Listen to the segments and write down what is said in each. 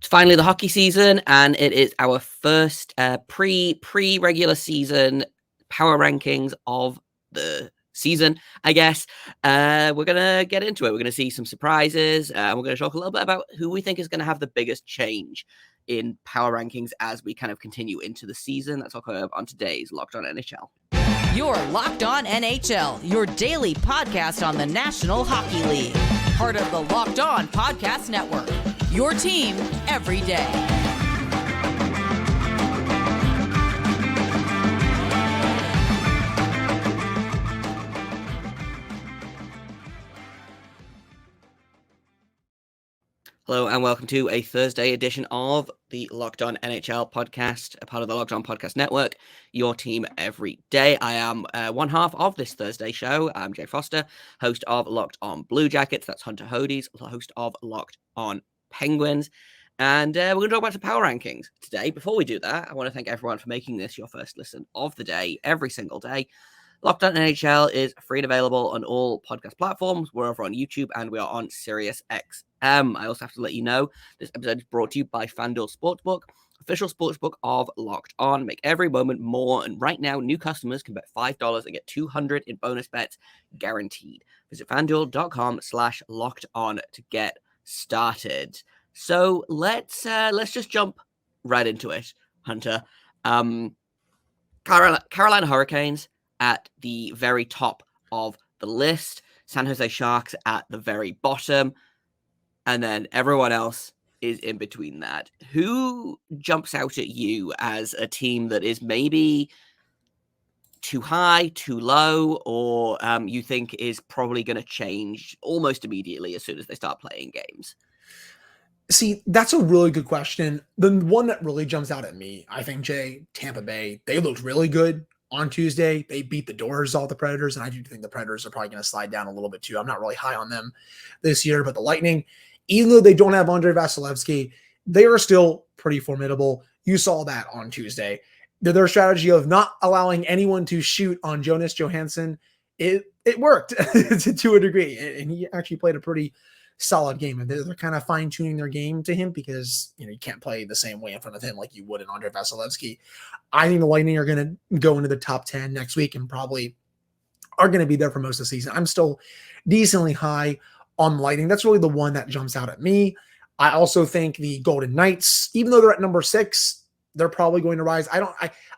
finally the hockey season, and it is our first pre-regular season power rankings of the season, I guess. We're going to get into it. We're going to see some surprises, and we're going to talk a little bit about who we think is going to have the biggest change in power rankings as we kind of continue into the season. That's all coming up on today's Locked On NHL. You're Locked On NHL, your daily podcast on the National Hockey League. Part of the Locked On Podcast Network, your team every day. Hello and welcome to a Thursday edition of the Locked On NHL podcast, a part of the Locked On Podcast Network, your team every day. I am one half of this Thursday show. I'm Jay Foster, host of Locked On Blue Jackets. That's Hunter Hodes, host of Locked On Penguins. And we're going to talk about the power rankings today. Before we do that, I want to thank everyone for making this your first listen of the day, every single day. Locked On NHL is free and available on all podcast platforms. We're over on YouTube and we are on SiriusXM. I also have to let you know this episode is brought to you by FanDuel Sportsbook, official sportsbook of Locked On. Make every moment more. And right now, new customers can bet $5 and get $200 in bonus bets guaranteed. Visit FanDuel.com/LockedOn to get started. So let's just jump right into it, Hunter. Carolina Hurricanes at the very top of the list, San Jose Sharks at the very bottom, and then everyone else is in between that. Who jumps out at you as a team that is maybe too high, too low, or you think is probably going to change almost immediately as soon as they start playing games? See, that's a really good question. The one that really jumps out at me, I think, Jay, Tampa Bay, they looked really good on Tuesday. They beat the doors off the Predators, and I do think the Predators are probably going to slide down a little bit too. I'm not really high on them this year, but the Lightning, even though they don't have Andrei Vasilevsky, they are still pretty formidable. You saw that on Tuesday. Their strategy of not allowing anyone to shoot on Jonas Johansson, it worked to a degree, and he actually played a pretty solid game, and they're kind of fine-tuning their game to him because you can't play the same way in front of him like you would in Andrei Vasilevsky. I think the Lightning are going to go into the top 10 next week and probably are going to be there for most of the season. I'm still decently high on the Lightning. That's really the one that jumps out at me. I also think the Golden Knights, even though they're at number 6, they're probably going to rise.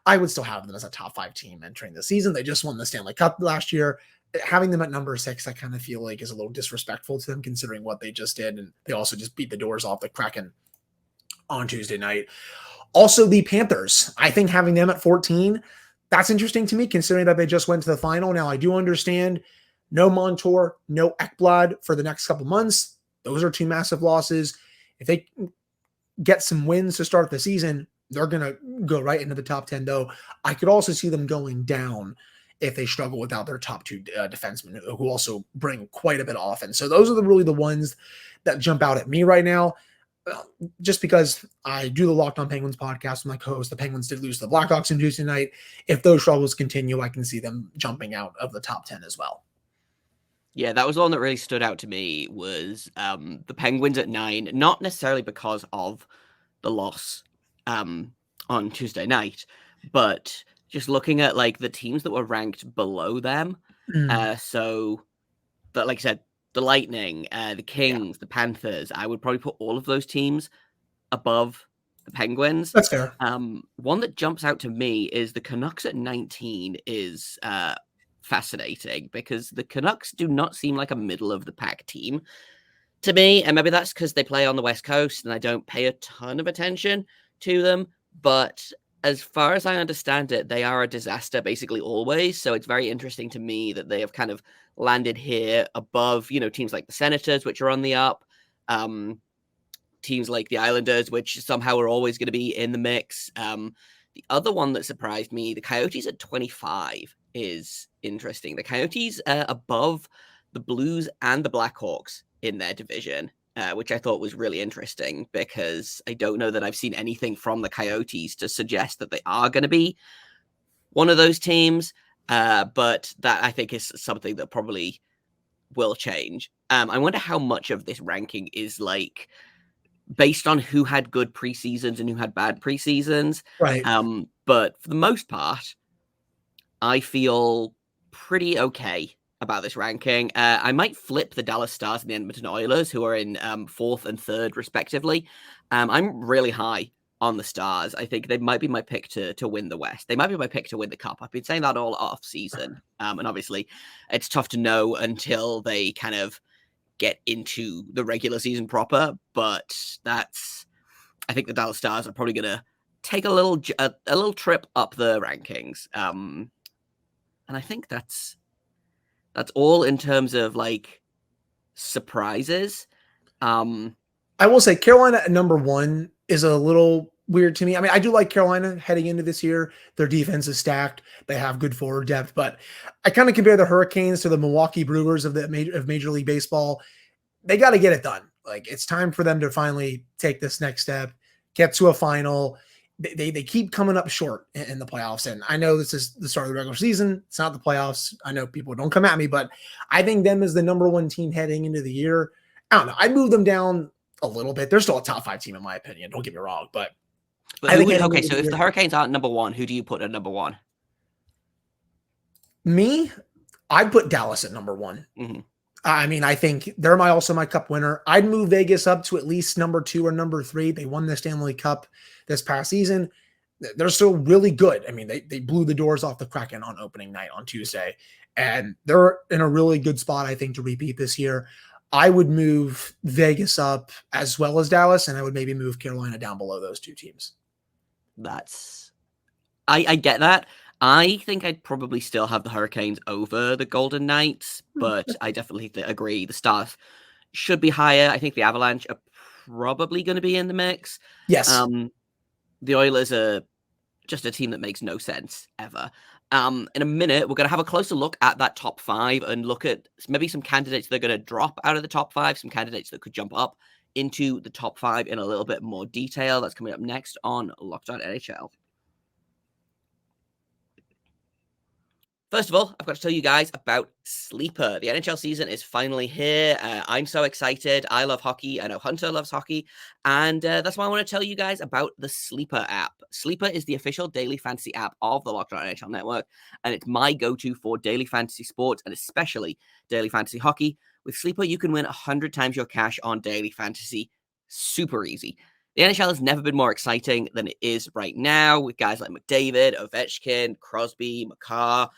I would still have them as a top 5 team entering the season. They just won the Stanley Cup last year. Having them at number 6, I kind of feel like is a little disrespectful to them considering what they just did. And they also just beat the doors off the Kraken on Tuesday night. Also, the Panthers, I think having them at 14, that's interesting to me considering that they just went to the final. Now, I do understand no Montour, no Ekblad for the next couple months. Those are 2 massive losses. If they get some wins to start the season, they're going to go right into the top 10, though. I could also see them going down if they struggle without their top 2 defensemen who also bring quite a bit of offense. So those are really the ones that jump out at me right now. Just because I do the Locked On Penguins podcast with my co-host, the Penguins did lose to the Blackhawks on Tuesday night. If those struggles continue, I can see them jumping out of the top 10 as well. Yeah, that was the one that really stood out to me was the Penguins at 9, not necessarily because of the loss on Tuesday night, but just looking at like the teams that were ranked below them. So that, like I said, the Lightning, the Kings, the Panthers, I would probably put all of those teams above the Penguins. That's fair. One that jumps out to me is the Canucks at 19 is fascinating because the Canucks do not seem like a middle of the pack team to me. And maybe that's because they play on the West Coast and I don't pay a ton of attention to them. But as far as I understand it, they are a disaster basically always. So it's very interesting to me that they have kind of landed here above, teams like the Senators, which are on the up, teams like the Islanders, which somehow are always going to be in the mix. The other one that surprised me, the Coyotes at 25 is interesting. The Coyotes above the Blues and the Blackhawks in their division. Which I thought was really interesting because I don't know that I've seen anything from the Coyotes to suggest that they are going to be one of those teams. But that I think is something that probably will change. I wonder how much of this ranking is like based on who had good preseasons and who had bad preseasons. Right. But for the most part, I feel pretty okay about this ranking. I might flip the Dallas Stars and the Edmonton Oilers, who are in 4th and 3rd, respectively. I'm really high on the Stars. I think they might be my pick to win the West. They might be my pick to win the Cup. I've been saying that all off season. And obviously, it's tough to know until they kind of get into the regular season proper. But I think the Dallas Stars are probably going to take a little trip up the rankings. And I think that's all in terms of like surprises. I will say Carolina at number 1 is a little weird to me. I mean, I do like Carolina heading into this year. Their defense is stacked. They have good forward depth, but I kind of compare the Hurricanes to the Milwaukee Brewers of Major League Baseball. They got to get it done. Like, it's time for them to finally take this next step, get to a final. They keep coming up short in the playoffs. And I know this is the start of the regular season. It's not the playoffs. I know people don't come at me, but I think them as the number 1 team heading into the year. I don't know. I'd move them down a little bit. They're still a top 5 team in my opinion. Don't get me wrong, but I think okay. So if the Hurricanes aren't number 1, who do you put at number 1? Me, I'd put Dallas at number 1. Mm-hmm. I mean, I think they're also my Cup winner. I'd move Vegas up to at least number 2 or number 3. They won the Stanley Cup this past season. They're still really good. I mean, they blew the doors off the Kraken on opening night on Tuesday, and they're in a really good spot, I think, to repeat this year. I would move Vegas up as well as Dallas, and I would maybe move Carolina down below those 2 teams. I get that. I think I'd probably still have the Hurricanes over the Golden Knights, but I definitely agree. The Stars should be higher. I think the Avalanche are probably going to be in the mix. Yes. The Oilers are just a team that makes no sense ever. In a minute, we're going to have a closer look at that top 5 and look at maybe some candidates that are going to drop out of the top 5, some candidates that could jump up into the top 5 in a little bit more detail. That's coming up next on Locked On NHL. First of all, I've got to tell you guys about Sleeper. The NHL season is finally here. I'm so excited. I love hockey. I know Hunter loves hockey. And that's why I want to tell you guys about the Sleeper app. Sleeper is the official daily fantasy app of the Locked On NHL Network. And it's my go-to for daily fantasy sports and especially daily fantasy hockey. With Sleeper, you can win 100 times your cash on daily fantasy. Super easy. The NHL has never been more exciting than it is right now with guys like McDavid, Ovechkin, Crosby, Makar,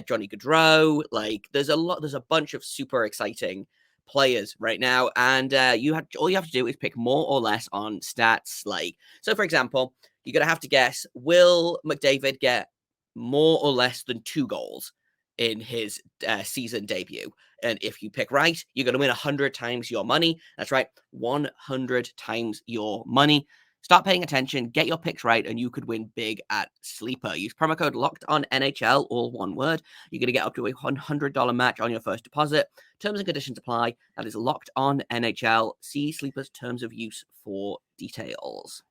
Johnny Gaudreau. Like, there's a bunch of super exciting players right now, and all you have to do is pick more or less on stats. Like, so for example, you're gonna have to guess: will McDavid get more or less than 2 goals in his season debut? And if you pick right, you're going to win 100 times your money. That's right, 100 times your money. Start paying attention, get your picks right, and you could win big at Sleeper. Use promo code LOCKEDONNHL, all one word. You're going to get up to a $100 match on your first deposit. Terms and conditions apply. That is Locked On NHL. See Sleeper's terms of use for details.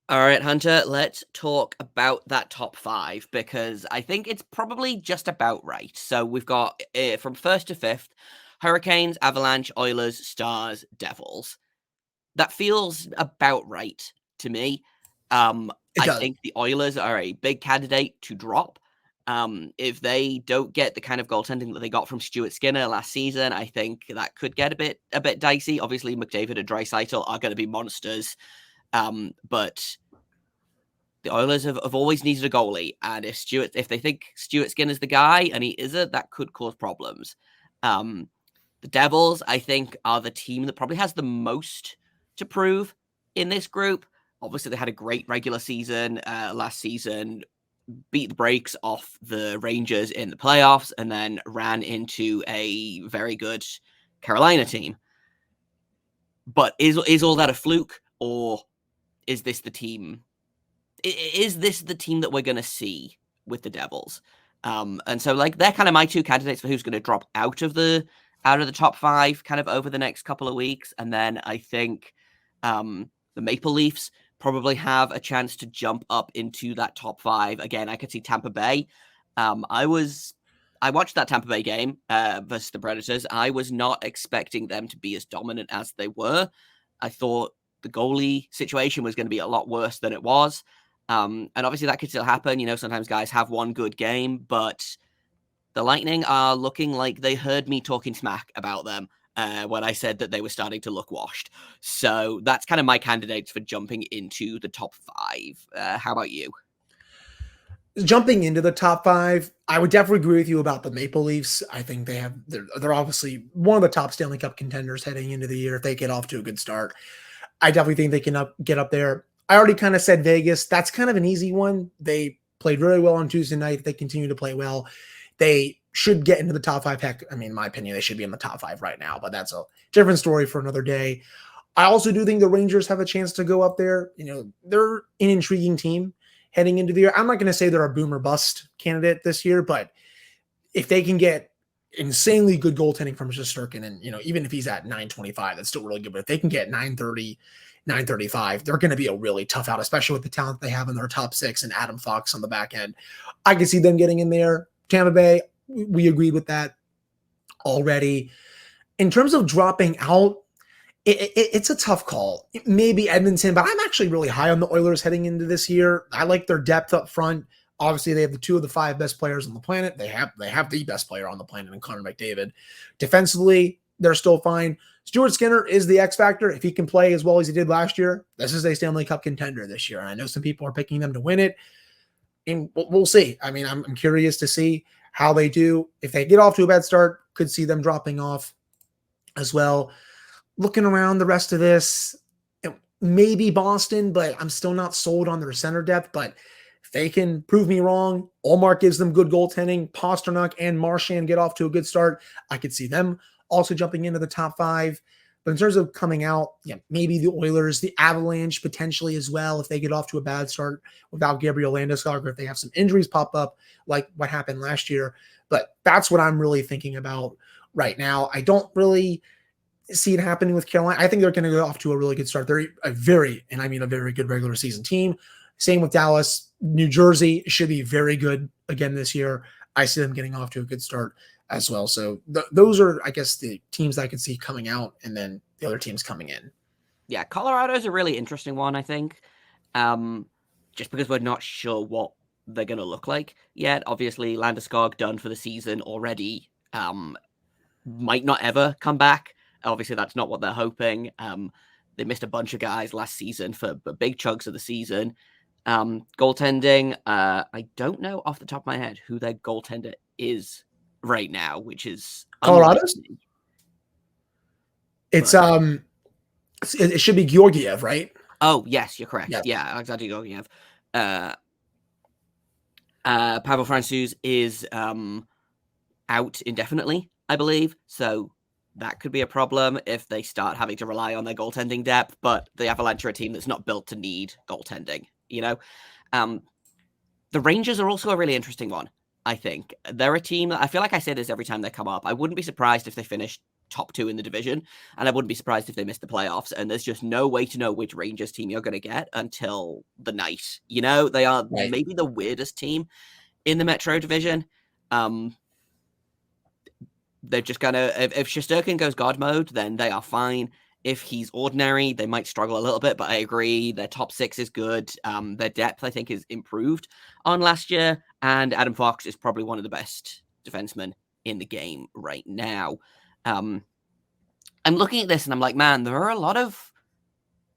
All right, Hunter, let's talk about that top 5 because I think it's probably just about right. So we've got from 1st to 5th, Hurricanes, Avalanche, Oilers, Stars, Devils. That feels about right to me. I think the Oilers are a big candidate to drop. If they don't get the kind of goaltending that they got from Stuart Skinner last season, I think that could get a bit dicey. Obviously, McDavid and Draisaitl are going to be monsters. But the Oilers have always needed a goalie, and if they think Stuart Skinner's the guy and he isn't, that could cause problems. The Devils, I think, are the team that probably has the most to prove in this group. Obviously, they had a great regular season last season, beat the brakes off the Rangers in the playoffs, and then ran into a very good Carolina team. But is all that a fluke, or is this the team? Is this the team that we're going to see with the Devils? And so, like, they're kind of my 2 candidates for who's going to drop out of the top 5 kind of over the next couple of weeks. And then I think the Maple Leafs probably have a chance to jump up into that top 5. Again, I could see Tampa Bay. I was I watched that Tampa Bay game versus the Predators. I was not expecting them to be as dominant as they were. I thought the goalie situation was going to be a lot worse than it was. And obviously that could still happen. You know, sometimes guys have one good game, but the Lightning are looking like they heard me talking smack about them when I said that they were starting to look washed. So that's kind of my candidates for jumping into the top 5. How about you? Jumping into the top 5, I would definitely agree with you about the Maple Leafs. I think they're obviously one of the top Stanley Cup contenders heading into the year if they get off to a good start. I definitely think they can get up there. I already kind of said Vegas. That's kind of an easy one. They played very well on Tuesday night. If they continue to play well, they should get into the top 5. Heck, I mean, in my opinion, they should be in the top 5 right now, but that's a different story for another day. I also do think the Rangers have a chance to go up there. You know, they're an intriguing team heading into the year. I'm not going to say they're a boom or bust candidate this year, but if they can get insanely good goaltending from Shesterkin, and, you know, even if he's at 925, that's still really good, but if they can get 930, 935, they're going to be a really tough out, especially with the talent they have in their top 6 and Adam Fox on the back end. I can see them getting in there. Tampa Bay, we agreed with that already. In terms of dropping out, it's a tough call. Maybe Edmonton, but I'm actually really high on the Oilers heading into this year. I like their depth up front. Obviously, they have the 2 of the 5 best players on the planet. They have the best player on the planet in Connor McDavid. Defensively, they're still fine. Stuart Skinner is the X factor. If he can play as well as he did last year, this is a Stanley Cup contender this year. And I know some people are picking them to win it, and we'll see. I mean, I'm curious to see how they do. If they get off to a bad start, could see them dropping off as well. Looking around the rest of this, maybe Boston, but I'm still not sold on their center depth. But if they can prove me wrong, Allmark gives them good goaltending, Pasternak and Marchand get off to a good start, I could see them also jumping into the top 5. But in terms of coming out, maybe the Oilers, the Avalanche potentially as well, if they get off to a bad start without Gabriel Landeskog, or if they have some injuries pop up like what happened last year. But that's what I'm really thinking about right now. I don't really see it happening with Carolina. I think they're going to go off to a really good start. They're a very good regular season team. Same with Dallas. New Jersey should be very good again this year. I see them getting off to a good start as well. So those are, I guess, the teams I could see coming out, and then the other teams coming in. Yeah, Colorado is a really interesting one, I think. Just because we're not sure what they're going to look like yet. Obviously, Landeskog done for the season already. Might not ever come back. Obviously, that's not what they're hoping. They missed a bunch of guys last season for big chunks of the season. Goaltending, I don't know off the top of my head who their goaltender is right now, which is Colorado's. It's it should be Georgiev, right? Oh yes, you're correct. Yep. Yeah, Alexander Georgiev. Pavel Francouz is out indefinitely, I believe. So that could be a problem if they start having to rely on their goaltending depth. But the Avalanche are a team that's not built to need goaltending. You know, the Rangers are also a really interesting one. I think they're a team that I feel like I say this every time they come up. I wouldn't be surprised if they finished top 2 in the division, and I wouldn't be surprised if they missed the playoffs. And there's just no way to know which Rangers team you're going to get until the night. You know, they are maybe the weirdest team in the Metro division. They're just gonna, if Shesterkin goes God mode, then they are fine. If he's ordinary, they might struggle a little bit, but I agree. Their top 6 is good. Their depth, I think, is improved on last year. And Adam Fox is probably one of the best defensemen in the game right now. I'm looking at this and I'm like, man, there are a lot of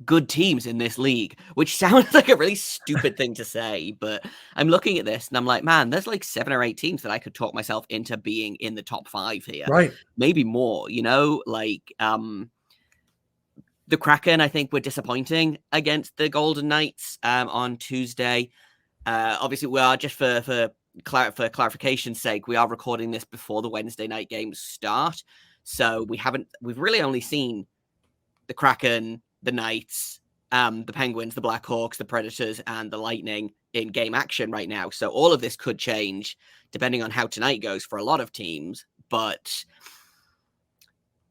good teams in this league, which sounds like a really stupid thing to say, but I'm looking at this and I'm like, man, there's like 7 or 8 teams that I could talk myself into being in the top 5 here. Right. Maybe more, you know, like, the Kraken, I think, were disappointing against the Golden Knights on Tuesday. Obviously, we are, just for clarification's sake, we are recording this before the Wednesday night games start. So we've really only seen the Kraken, the Knights, the Penguins, the Blackhawks, the Predators, and the Lightning in game action right now. So all of this could change depending on how tonight goes for a lot of teams. But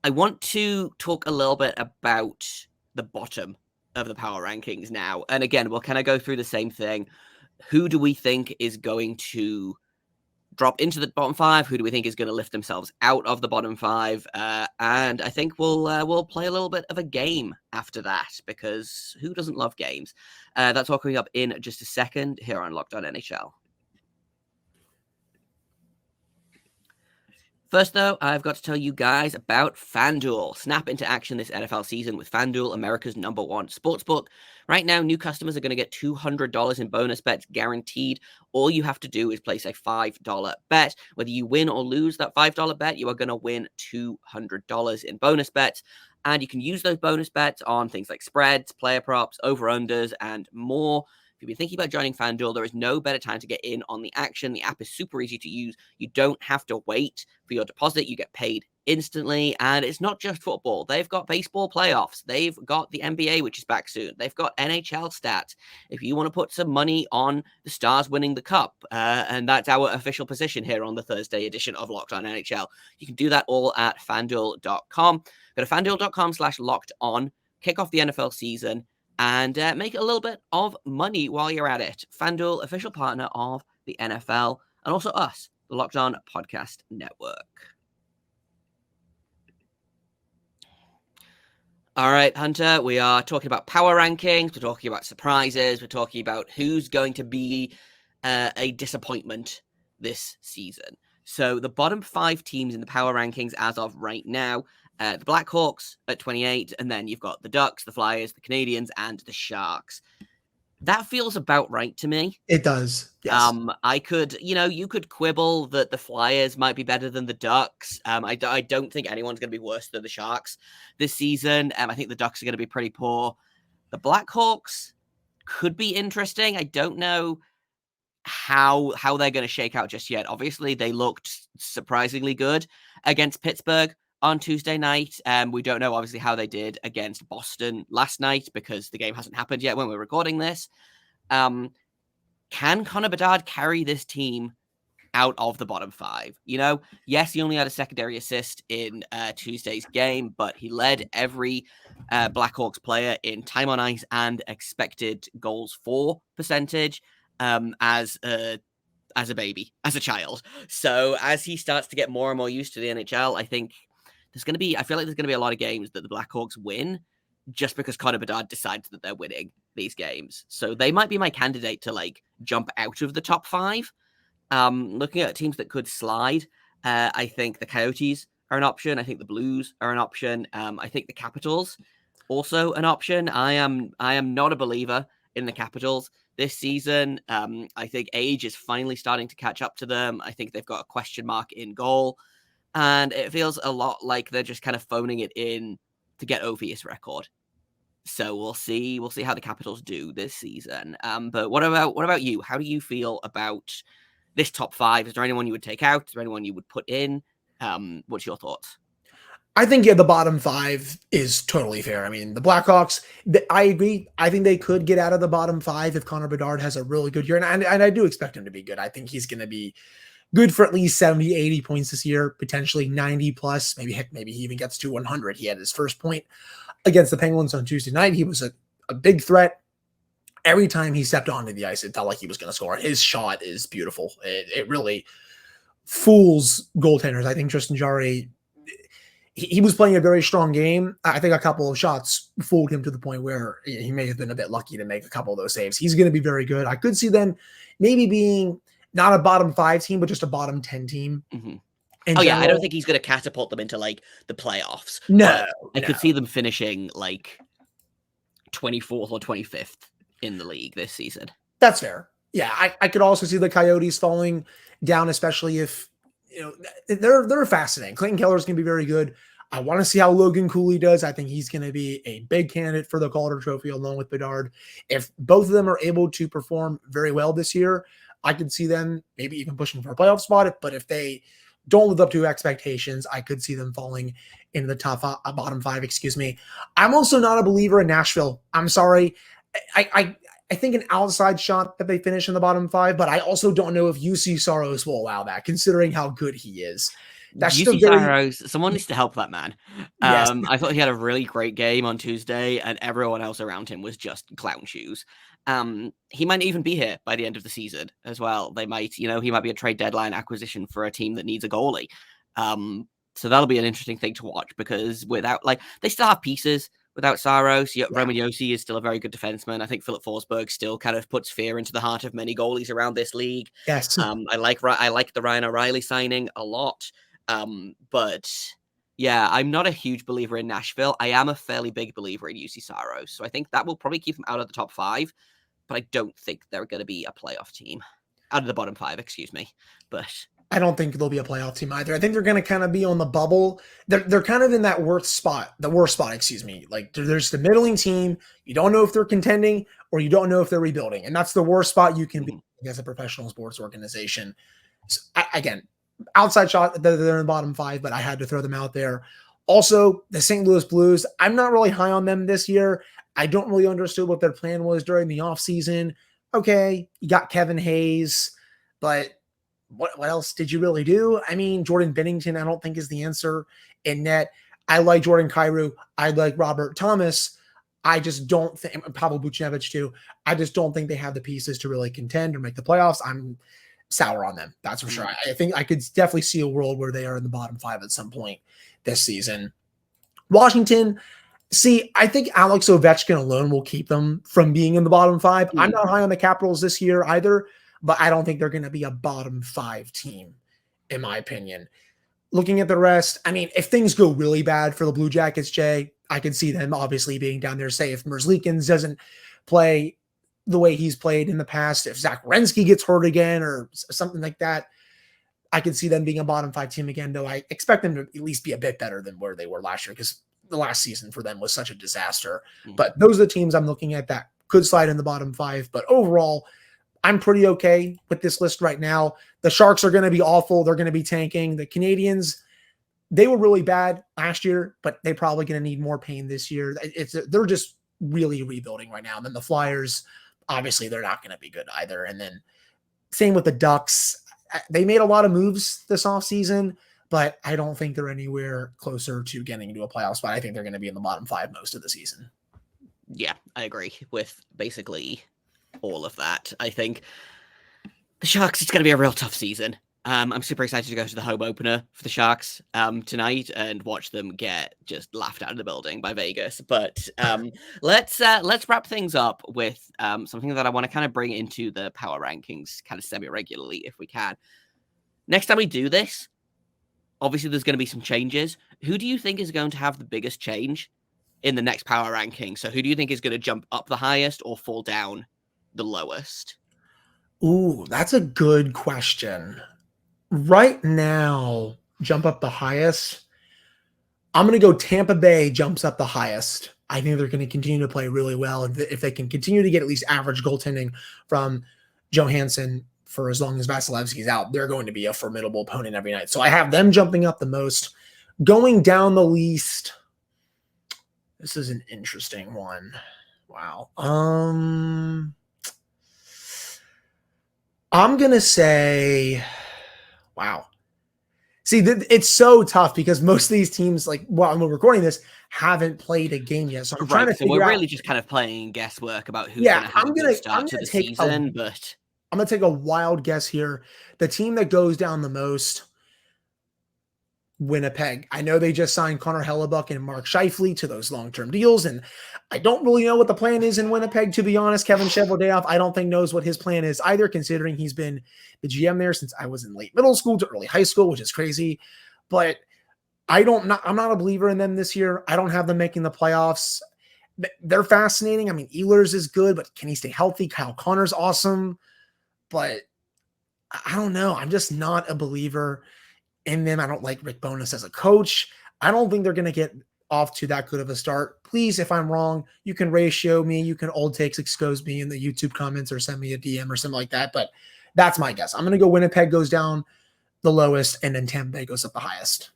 I want to talk a little bit about the bottom of the power rankings now. And again, we'll kind of go through the same thing. Who do we think is going to drop into the bottom 5? Who do we think is going to lift themselves out of the bottom 5? And I think we'll play a little bit of a game after that, because who doesn't love games? That's all coming up in just a second here on Locked On NHL. First, though, I've got to tell you guys about FanDuel. Snap into action this NFL season with FanDuel, America's #1 sportsbook. Right now, new customers are going to get $200 in bonus bets guaranteed. All you have to do is place a $5 bet. Whether you win or lose that $5 bet, you are going to win $200 in bonus bets. And you can use those bonus bets on things like spreads, player props, over-unders, and more. If you've been thinking about joining FanDuel, there is no better time to get in on the action. The app is super easy to use. You don't have to wait for your deposit. You get paid instantly. And it's not just football. They've got baseball playoffs. They've got the NBA, which is back soon. They've got NHL stats. If you want to put some money on the Stars winning the Cup, and that's our official position here on the Thursday edition of Locked On NHL, you can do that all at FanDuel.com. Go to FanDuel.com/LockedOn, kick off the NFL season, and make a little bit of money while you're at it. FanDuel, official partner of the NFL, and also us, the Locked On Podcast Network. All right, Hunter, we are talking about power rankings, we're talking about surprises, we're talking about who's going to be a disappointment this season. So the bottom 5 teams in the power rankings as of right now, the Blackhawks at 28, and then you've got the Ducks, the Flyers, the Canadiens, and the Sharks. That feels about right to me. It does. Yes. You could quibble that the Flyers might be better than the Ducks. I don't think anyone's going to be worse than the Sharks this season. I think the Ducks are going to be pretty poor. The Blackhawks could be interesting. I don't know how they're going to shake out just yet. Obviously, they looked surprisingly good against Pittsburgh on Tuesday night. We don't know, obviously, how they did against Boston last night because the game hasn't happened yet when we're recording this. Can Connor Bedard carry this team out of the bottom 5? Yes, he only had a secondary assist in Tuesday's game, but he led every Blackhawks player in time on ice and expected goals for percentage as a baby, as a child. So as he starts to get more and more used to the NHL, I feel like there's going to be a lot of games that the Blackhawks win just because Connor Bedard decides that they're winning these games. So they might be my candidate to jump out of the top 5. Looking at teams that could slide, I think the Coyotes are an option. I think the Blues are an option. I think the Capitals also an option. I am not a believer in the Capitals this season. I think age is finally starting to catch up to them. I think they've got a question mark in goal. And it feels a lot like they're just kind of phoning it in to get over his record. So we'll see how the Capitals do this season. But what about you? How do you feel about this top 5? Is there anyone you would take out? Is there anyone you would put in? What's your thoughts? I think the bottom 5 is totally fair. I mean, the Blackhawks, I agree. I think they could get out of the bottom 5 if Connor Bedard has a really good year. And I do expect him to be good. I think he's going to be good for at least 70, 80 points this year, potentially 90 plus. Maybe he even gets to 100. He had his first point against the Penguins on Tuesday night. He was a big threat. Every time he stepped onto the ice, it felt like he was going to score. His shot is beautiful. It really fools goaltenders. I think Tristan Jarry, he was playing a very strong game. I think a couple of shots fooled him to the point where he may have been a bit lucky to make a couple of those saves. He's going to be very good. I could see them maybe being not a bottom 5 team, but just a bottom 10 team. Mm-hmm. Yeah, I don't think he's going to catapult them into the playoffs. No, I could see them finishing 24th or 25th in the league this season. That's fair. Yeah, I could also see the Coyotes falling down, especially if they're fascinating. Clayton Keller's going to be very good. I want to see how Logan Cooley does. I think he's going to be a big candidate for the Calder Trophy along with Bedard. If both of them are able to perform very well this year, I could see them maybe even pushing for a playoff spot. But if they don't live up to expectations, I could see them falling in the bottom 5. Excuse me. I'm also not a believer in Nashville. I'm sorry. I think an outside shot that they finish in the bottom 5, but I also don't know if UC Saros will allow that, considering how good he is. That's just a UC very Saros, someone needs to help that man. yes. I thought he had a really great game on Tuesday, and everyone else around him was just clown shoes. He might even be here by the end of the season as well. They might, he might be a trade deadline acquisition for a team that needs a goalie. So that'll be an interesting thing to watch because they still have pieces without Saros. Roman Josi is still a very good defenseman. I think Philip Forsberg still kind of puts fear into the heart of many goalies around this league. Yes. I like the Ryan O'Reilly signing a lot. But yeah, I'm not a huge believer in Nashville. I am a fairly big believer in UC Saros. So I think that will probably keep them out of the top 5, but I don't think they're going to be a playoff team. Out of the bottom 5, excuse me. But I don't think they'll be a playoff team either. I think they're going to kind of be on the bubble. They're kind of in that worst spot, excuse me. Like there's the middling team. You don't know if they're contending or you don't know if they're rebuilding. And that's the worst spot you can be as a professional sports organization. So, again, outside shot, they're in the bottom 5, but I had to throw them out there. Also, the St. Louis Blues, I'm not really high on them this year. I don't really understand what their plan was during the offseason. Okay, you got Kevin Hayes, but what else did you really do? I mean, Jordan Bennington, I don't think is the answer in net. I like Jordan Kyrou. I like Robert Thomas. I just don't think, Pavel Buchnevich too. I just don't think they have the pieces to really contend or make the playoffs. I'm sour on them. That's for sure. I think I could definitely see a world where they are in the bottom 5 at some point this season. Washington, I think Alex Ovechkin alone will keep them from being in the bottom 5. I'm not high on the Capitals this year either, but I don't think they're going to be a bottom 5 team, in my opinion. Looking at the rest, I mean, if things go really bad for the Blue Jackets, Jay, I can see them obviously being down there. Say if Merzlikins doesn't play the way he's played in the past, if Zach Werenski gets hurt again or something like that, I could see them being a bottom 5 team again, though I expect them to at least be a bit better than where they were last year because the last season for them was such a disaster. But those are the teams I'm looking at that could slide in the bottom 5. But overall, I'm pretty okay with this list right now. The Sharks are going to be awful. They're going to be tanking. The Canadiens, they were really bad last year, but they're probably going to need more pain this year. They're just really rebuilding right now. And then the Flyers, obviously, they're not going to be good either. And then same with the Ducks. They made a lot of moves this offseason, but I don't think they're anywhere closer to getting into a playoff spot. I think they're going to be in the bottom 5 most of the season. Yeah, I agree with basically all of that. I think the Sharks, it's going to be a real tough season. I'm super excited to go to the home opener for the Sharks tonight and watch them get just laughed out of the building by Vegas. But let's wrap things up with something that I want to kind of bring into the power rankings kind of semi-regularly if we can. Next time we do this, obviously there's going to be some changes. Who do you think is going to have the biggest change in the next power ranking? So who do you think is going to jump up the highest or fall down the lowest? Ooh, that's a good question. Right now, jump up the highest. I'm going to go Tampa Bay jumps up the highest. I think they're going to continue to play really well. If they can continue to get at least average goaltending from Johansson for as long as Vasilevsky's out, they're going to be a formidable opponent every night. So I have them jumping up the most. Going down the least, this is an interesting one. Wow. I'm going to say, wow. See, it's so tough because most of these teams, like while we're recording this, haven't played a game yet. So I'm trying to figure out. We're really just kind of playing guesswork about who's going to have a good start to the season. But I'm going to take a wild guess here. The team that goes down the most, Winnipeg. I know they just signed Connor Hellebuck and Mark Scheifele to those long-term deals, and I don't really know what the plan is in Winnipeg, to be honest. Kevin Cheveldayoff, I don't think knows what his plan is either, considering he's been the GM there since I was in late middle school to early high school, which is crazy. But I'm not a believer in them this year. I don't have them making the playoffs. They're fascinating. I mean, Ehlers is good, but can he stay healthy? Kyle Connor's awesome, but I don't know. I'm just not a believer in them. I don't like Rick Bowness as a coach. I don't think they're going to get off to that good of a start. Please, if I'm wrong, you can ratio me. You can old takes expose me in the YouTube comments or send me a DM or something like that. But that's my guess. I'm going to go Winnipeg goes down the lowest and then Tampa Bay goes up the highest.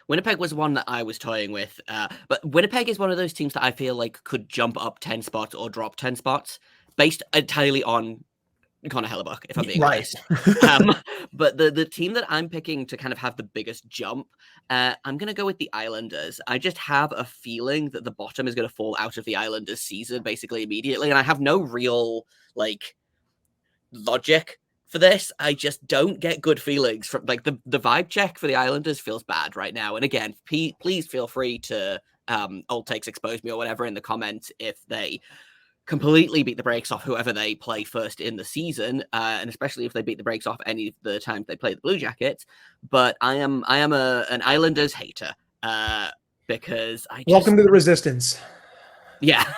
Winnipeg was one that I was toying with. But Winnipeg is one of those teams that I feel like could jump up 10 spots or drop 10 spots based entirely on Connor Hellebuck, if I'm being Right. honest. But the team that I'm picking to kind of have the biggest jump, I'm going to go with the Islanders. I just have a feeling that the bottom is going to fall out of the Islanders season basically immediately. And I have no real logic for this. I just don't get good feelings from the vibe check for the Islanders feels bad right now. And again, please feel free to old takes expose me or whatever in the comments if they completely beat the brakes off whoever they play first in the season, and especially if they beat the brakes off any of the times they play the Blue Jackets. But I am an Islanders hater because Welcome to the resistance. Yeah.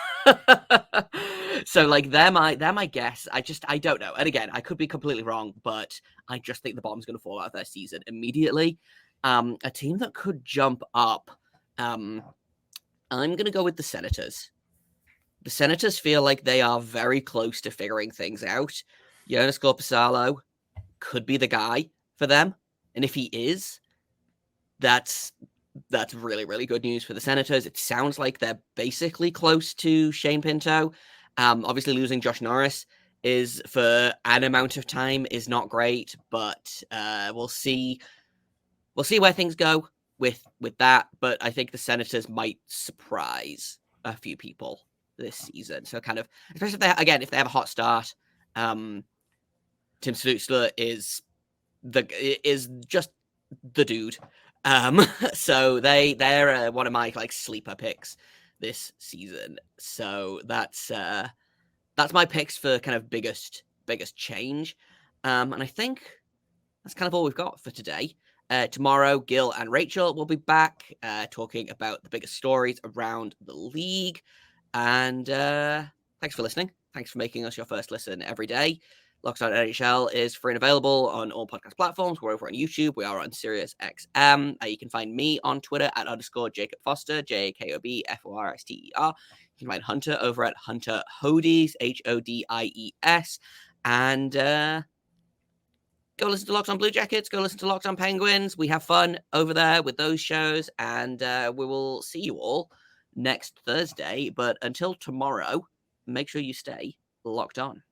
So they're my guess. I don't know. And again, I could be completely wrong, but I just think the bottom's going to fall out of their season immediately. A team that could jump up. I'm going to go with the Senators. The Senators feel like they are very close to figuring things out. Jonas Korpisalo could be the guy for them. And if he is, that's really, really good news for the Senators. It sounds like they're basically close to Shane Pinto. Obviously, losing Josh Norris is for an amount of time is not great, but we'll see where things go with that. But I think the Senators might surprise a few people this season. So kind of, especially if they have a hot start, Tim Stützle is just the dude. So they're one of my sleeper picks this season. So that's my picks for kind of biggest change. And I think that's kind of all we've got for today. Tomorrow, Gil and Rachel will be back talking about the biggest stories around the league. And thanks for listening. Thanks for making us your first listen every day. LOCKEDON NHL is free and available on all podcast platforms. We're over on YouTube. We are on Sirius XM. You can find me on Twitter at _Jacob Foster, JAKOBFORSTER. You can find Hunter over at Hunter Hodies, HODIES. And go listen to Locked on Blue Jackets. Go listen to Locked on Penguins. We have fun over there with those shows. And we will see you all next Thursday. But until tomorrow, make sure you stay locked on.